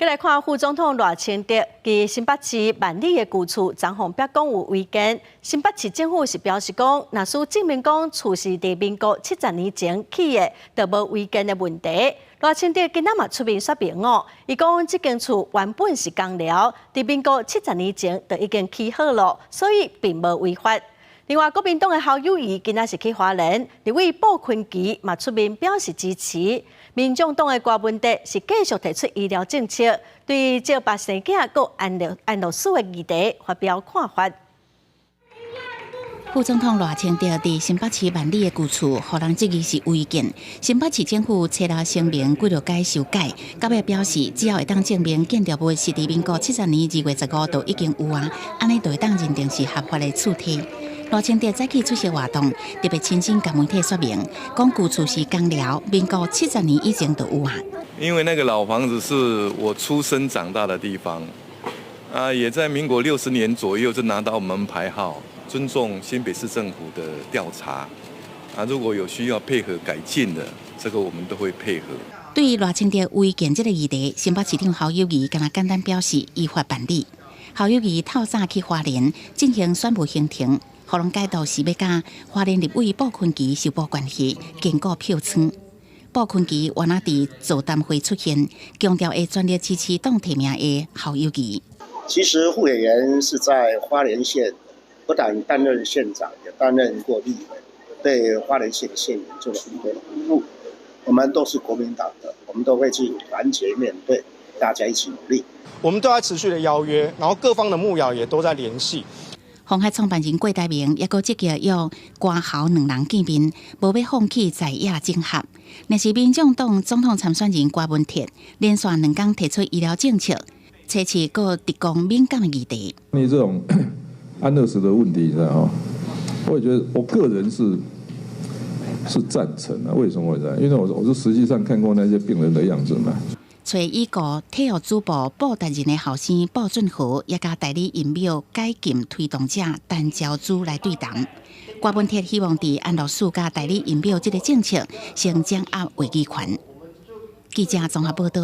再来看副总统赖清德伫新北市万里的旧厝昨红白讲有违建，新北市政府是表示讲，若是证明讲厝是伫民国70年前起的，就无违建的问题。赖清德今仔嘛出面说明哦，伊讲这间厝原本是公寮，伫民国70年前就已经起好了，所以并无违法。另外，国民党的侯友宜今仔是去花莲，立委鲍坤基嘛出面表示支持。民众党的郭文德是继续提出医疗政策，对照白生囝佮安乐死的议题发表看法。副总统赖清德伫新北市万里的旧厝，互人质疑是违建。新北市政府册立声明，几条改修改，到尾表示，只要会当证明建筑物是伫民国70年2月15就已经有啊，安尼就会当认定是合法的厝体。赖清德早起出席活动，特别亲身甲媒体说明，讲旧厝是公寮，民国70年以前就有啊。因为那个老房子是我出生长大的地方，也在民国60年左右就拿到门牌号，尊重新北市政府的调查。如果有需要配合改进的，这个我们都会配合。对于赖清德违建这个议题，新北市长侯友宜敢若简单表示依法办理。侯友宜透早去花莲进行宣布行程。互人解读是要甲花莲立委鲍坤基受报关系，经过票仓。鲍坤基原来伫座谈会出现，强调会全力支持党提名的侯友宜。其实傅委员是在花莲县，不但担任县长，也担任过立委，对花莲县的县民做了很多的服务。我们都是国民党的，我们都会去团结面对，大家一起努力。我们都在持续的邀约，然后各方的幕僚也都在联系。鸿海创办人郭台铭也搁积极约官侯两人见面，无要放弃在野整合。若是民众党总统参选人郭文哲连续2天提出医疗政策，测试搁提供敏感的议题。你这种安乐死的问题，你知道吗？我也觉得，我个人是赞成的。为什么会这样？因为我是实际上看过那些病人的样子嘛。找医国体育主播报达人的后生鲍俊和，也甲代理疫苗改进推动者陈昭珠来对谈。郭文哲希望伫安乐死甲代理疫苗这个政策先掌握话语权。记者综合报道。